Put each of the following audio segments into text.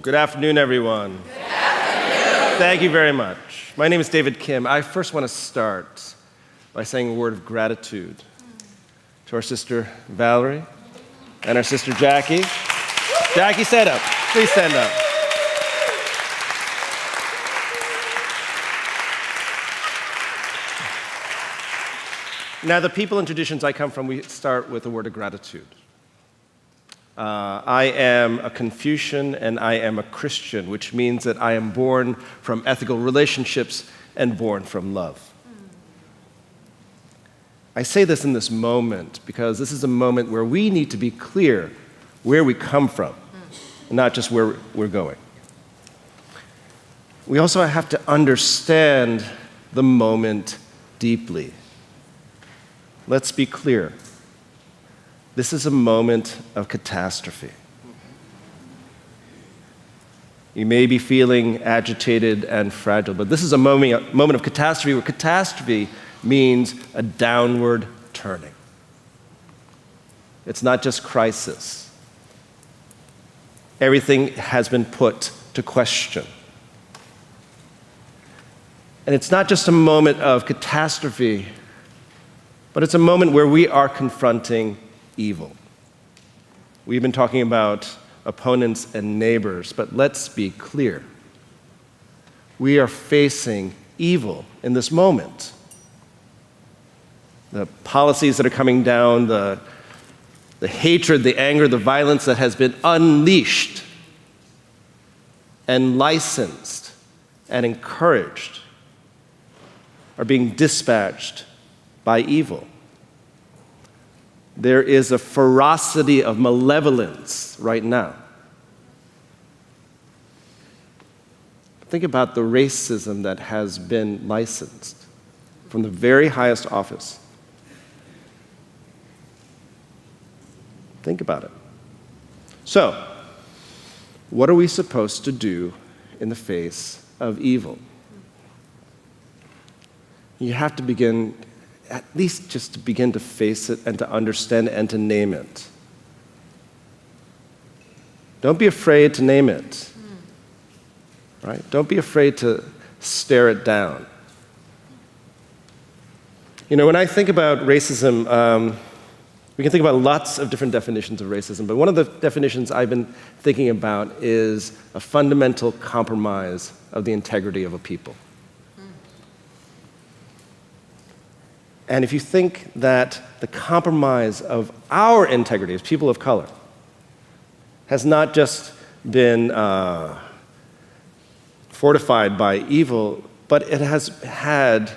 Good afternoon, everyone. Good afternoon. Thank you very much. My name is David Kim. I first want to start by saying a word of gratitude to our sister Valerie and our sister Jackie. Jackie, stand up. Please stand up. Now, the people and traditions I come from, we start with a word of gratitude. I am a Confucian and I am a Christian, which means that I am born from ethical relationships and born from love. I say this in this moment because this is a moment where we need to be clear where we come from, and not just where we're going. We also have to understand the moment deeply. Let's be clear. This is a moment of catastrophe. You may be feeling agitated and fragile, but this is a moment of catastrophe where catastrophe means a downward turning. It's not just crisis. Everything has been put to question. And it's not just a moment of catastrophe, but it's a moment where we are confronting evil. We've been talking about opponents and neighbors, but let's be clear. We are facing evil in this moment. The policies that are coming down, the hatred, the anger, the violence that has been unleashed and licensed and encouraged are being dispatched by evil. There is a ferocity of malevolence right now. Think about the racism that has been licensed from the very highest office. Think about it. So, what are we supposed to do in the face of evil? You have to begin, at least just to begin to face it and to understand and to name it. Don't be afraid to name it. Right? Don't be afraid to stare it down. You know, when I think about racism, we can think about lots of different definitions of racism, but one of the definitions I've been thinking about is a fundamental compromise of the integrity of a people. And if you think that the compromise of our integrity as people of color has not just been fortified by evil, but it has had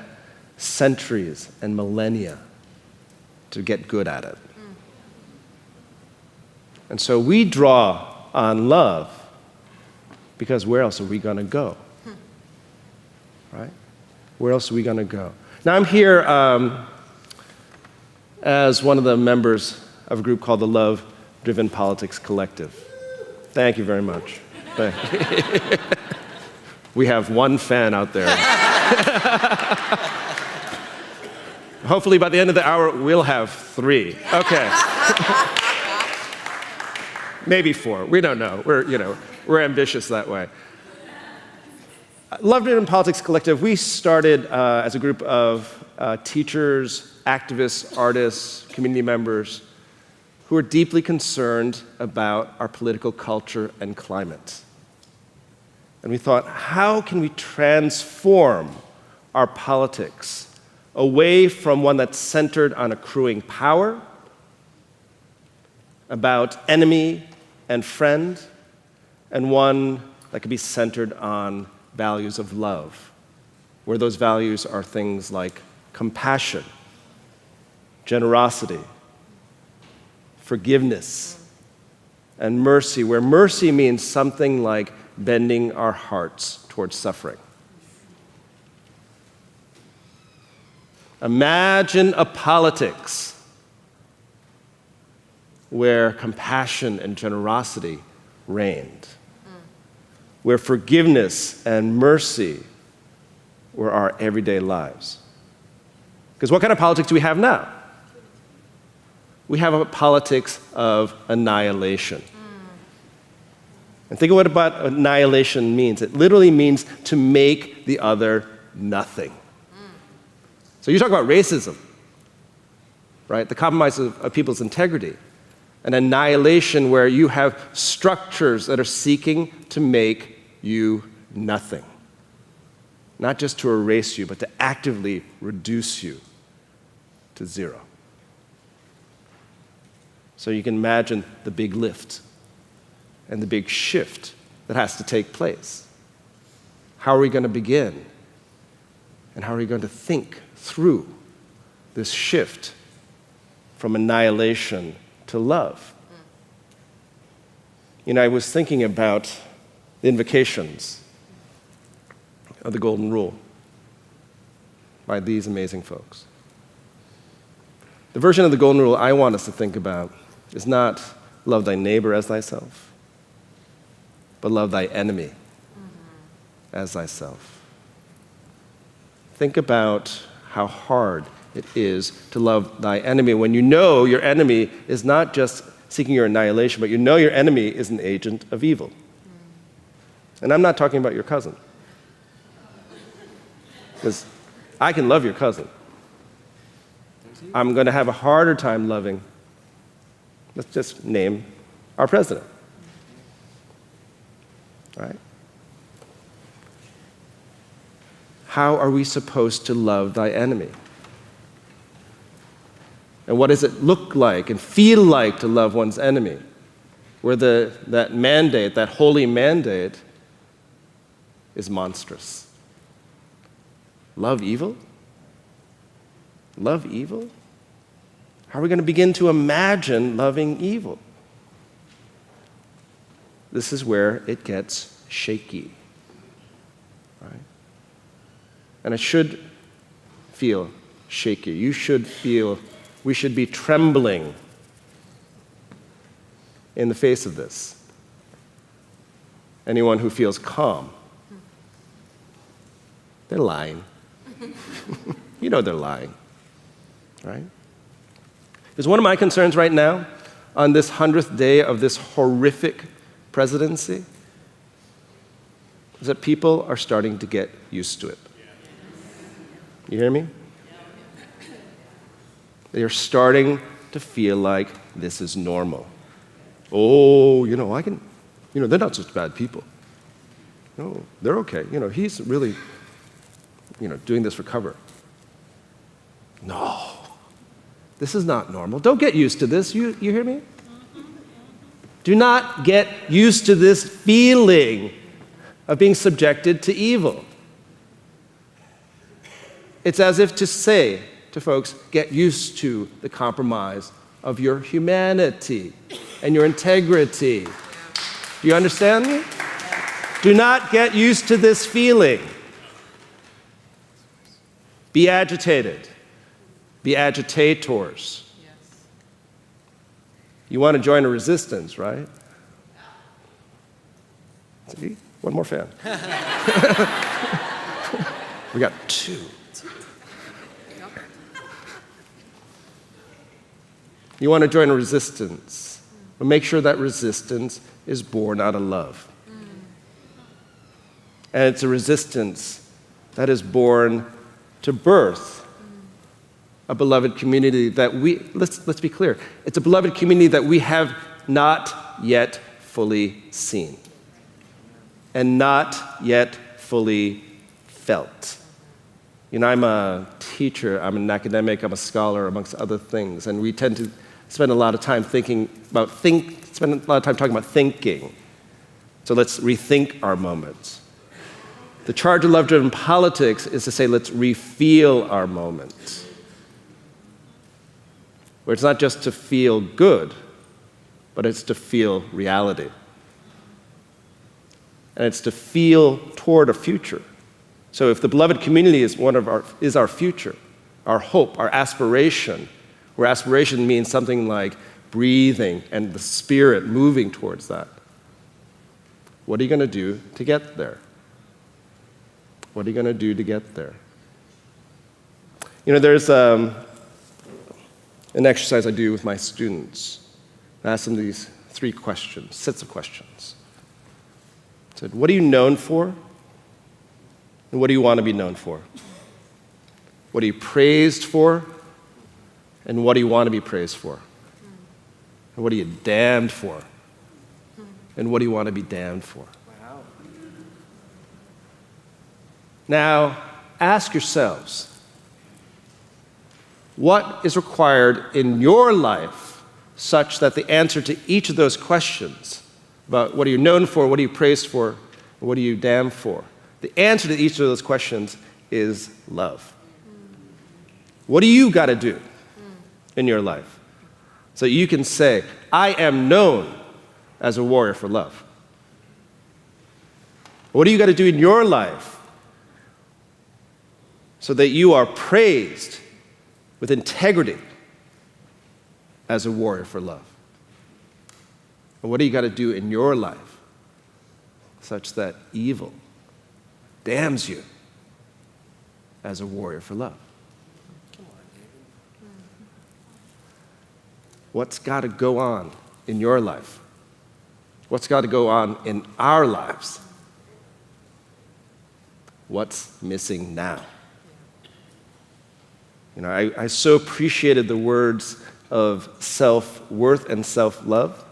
centuries and millennia to get good at it. And so we draw on love because where else are we going to go? Right? Where else are we going to go? Now, I'm here as one of the members of a group called the Love Driven Politics Collective. Thank you very much. Thank you. We have one fan out there. Hopefully, by the end of the hour, we'll have 3. Okay. Maybe 4. We don't know. We're ambitious that way. Love Driven Politics Collective, we started as a group of teachers, activists, artists, community members who are deeply concerned about our political culture and climate. And we thought, how can we transform our politics away from one that's centered on accruing power, about enemy and friend, and one that could be centered on values of love, where those values are things like compassion, generosity, forgiveness, and mercy, where mercy means something like bending our hearts towards suffering. Imagine a politics where compassion and generosity reigned, where forgiveness and mercy were our everyday lives. Because what kind of politics do we have now? We have a politics of annihilation. And think of what about annihilation means. It literally means to make the other nothing. So you talk about racism, right? The compromise of people's integrity. An annihilation where you have structures that are seeking to make you nothing. Not just to erase you, but to actively reduce you to zero. So you can imagine the big lift and the big shift that has to take place. How are we going to begin? And how are we going to think through this shift from annihilation to love? You know, I was thinking about the invocations of the Golden Rule by these amazing folks. The version of the Golden Rule I want us to think about is not love thy neighbor as thyself, but love thy enemy as thyself. Think about how hard it is to love thy enemy when you know your enemy is not just seeking your annihilation, but you know your enemy is an agent of evil. And I'm not talking about your cousin. Because I can love your cousin. I'm going to have a harder time loving, let's just name our president. Right? How are we supposed to love thy enemy? And what does it look like and feel like to love one's enemy? Where that mandate, that holy mandate, is monstrous. Love evil? Love evil? How are we going to begin to imagine loving evil? This is where it gets shaky. Right? And it should feel shaky. You should feel, we should be trembling in the face of this. Anyone who feels calm, they're lying. You know they're lying, right? Because one of my concerns right now, on this 100th day of this horrific presidency, is that people are starting to get used to it. You hear me? They are starting to feel like this is normal. Oh, they're not such bad people. No, they're okay. He's really, doing this for cover. No, this is not normal. Don't get used to this. You hear me? Do not get used to this feeling of being subjected to evil. It's as if to say to folks, get used to the compromise of your humanity and your integrity. Do you understand me? Do not get used to this feeling. Be agitated. Be agitators. You want to join a resistance, right? See? One more fan. We got two. You want to join a resistance, but make sure that resistance is born out of love. And it's a resistance that is born to birth a beloved community that let's be clear, it's a beloved community that we have not yet fully seen and not yet fully felt. I'm a teacher, I'm an academic, I'm a scholar, amongst other things, and we tend to spend a lot of time talking about thinking. So let's rethink our moments. The charge of love-driven politics is to say, let's re-feel our moments. Where it's not just to feel good, but it's to feel reality. And it's to feel toward a future. So if the beloved community is our future, our hope, our aspiration, where aspiration means something like breathing and the spirit moving towards that, what are you going to do to get there? What are you going to do to get there? There's an exercise I do with my students. I ask them these 3 questions, sets of questions. said, what are you known for? And what do you want to be known for? What are you praised for? And what do you want to be praised for? And what are you damned for? And what do you want to be damned for? Wow. Now, ask yourselves, what is required in your life such that the answer to each of those questions about what are you known for, what are you praised for, and what are you damned for, the answer to each of those questions is love. What do you got to do in your life so you can say, I am known as a warrior for love? What do you got to do in your life so that you are praised with integrity as a warrior for love? And what do you got to do in your life such that evil damns you as a warrior for love? What's got to go on in your life? What's got to go on in our lives? What's missing now? You know, I so appreciated the words of self-worth and self-love.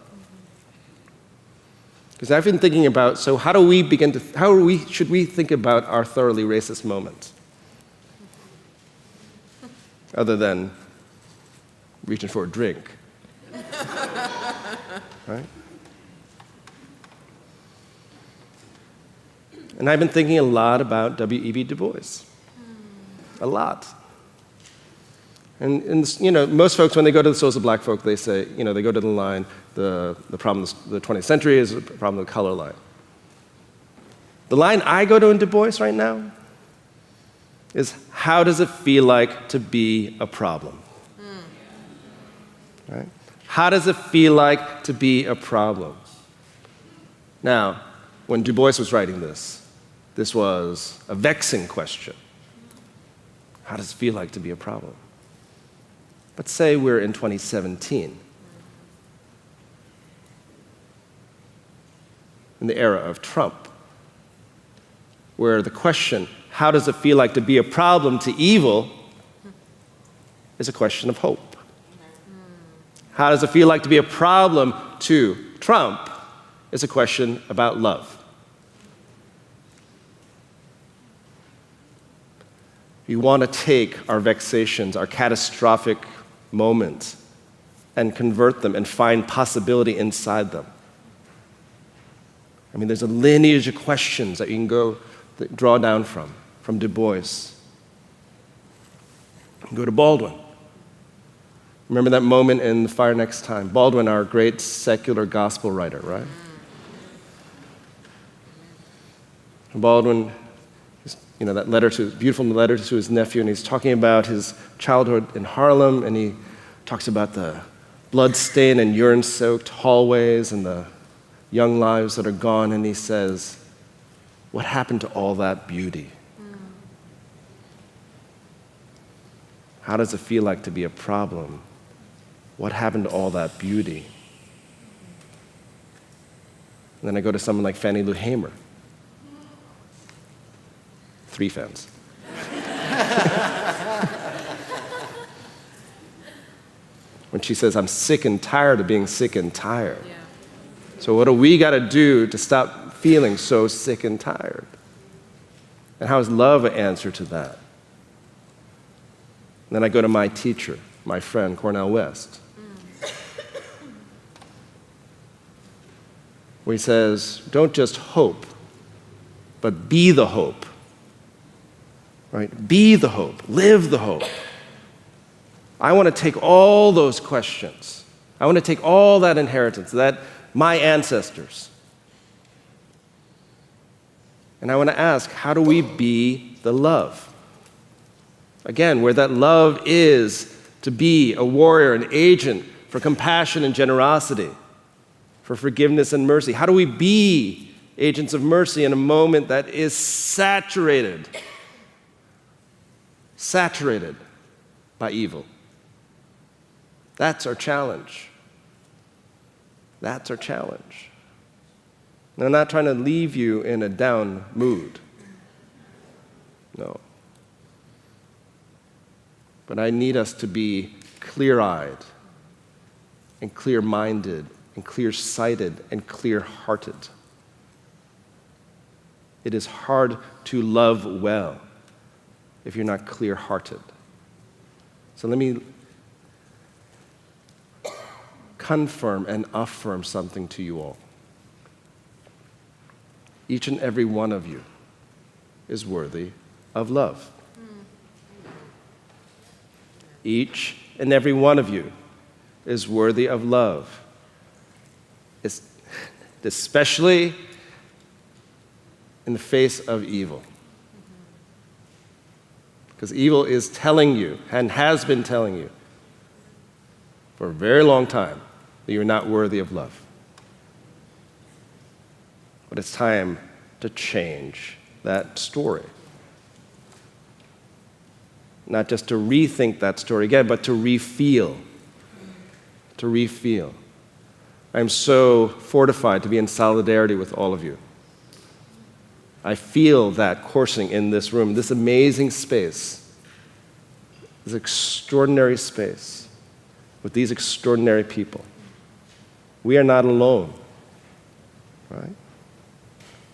Because I've been thinking about, so how should we think about our thoroughly racist moments? Other than reaching for a drink. Right? And I've been thinking a lot about W.E.B. Du Bois. A lot. And you know, most folks, when they go to the Souls of Black Folk, they say, you know, they go to the line, the problem of the 20th century is the problem of the color line. The line I go to in Du Bois right now is, how does it feel like to be a problem? Right? How does it feel like to be a problem? Now, when Du Bois was writing this was a vexing question. How does it feel like to be a problem? But say we're in 2017, in the era of Trump, where the question, how does it feel like to be a problem to evil, is a question of hope. How does it feel like to be a problem to Trump is a question about love. We want to take our vexations, our catastrophic moments, and convert them and find possibility inside them. I mean, there's a lineage of questions that you can draw down from Du Bois. Go to Baldwin. Remember that moment in The Fire Next Time? Baldwin, our great secular gospel writer, right? Baldwin, you know, that beautiful letter to his nephew, and he's talking about his childhood in Harlem, and he talks about the blood-stained and urine-soaked hallways and the young lives that are gone, and he says, what happened to all that beauty? How does it feel like to be a problem? What happened to all that beauty? And then I go to someone like Fannie Lou Hamer. 3 fans. When she says, I'm sick and tired of being sick and tired. Yeah. So what do we got to do to stop feeling so sick and tired? And how is love an answer to that? And then I go to my teacher, my friend, Cornel West. Where he says, don't just hope, but be the hope. Right? Be the hope. Live the hope. I want to take all those questions. I want to take all that inheritance, that my ancestors. And I want to ask, how do we be the love? Again, where that love is to be a warrior, an agent for compassion and generosity, for forgiveness and mercy. How do we be agents of mercy in a moment that is saturated by evil? That's our challenge. That's our challenge. And I'm not trying to leave you in a down mood. No. But I need us to be clear-eyed and clear-minded and clear-sighted and clear-hearted. It is hard to love well if you're not clear-hearted. So let me confirm and affirm something to you all. Each and every one of you is worthy of love. Each and every one of you is worthy of love. Especially in the face of evil. Because evil is telling you, and has been telling you, for a very long time, that you're not worthy of love. But it's time to change that story. Not just to rethink that story again, but to refeel. To refeel. I'm so fortified to be in solidarity with all of you. I feel that coursing in this room, this amazing space, this extraordinary space with these extraordinary people. We are not alone, right?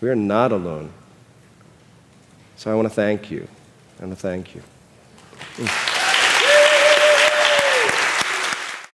We are not alone. So I want to thank you. I want to thank you.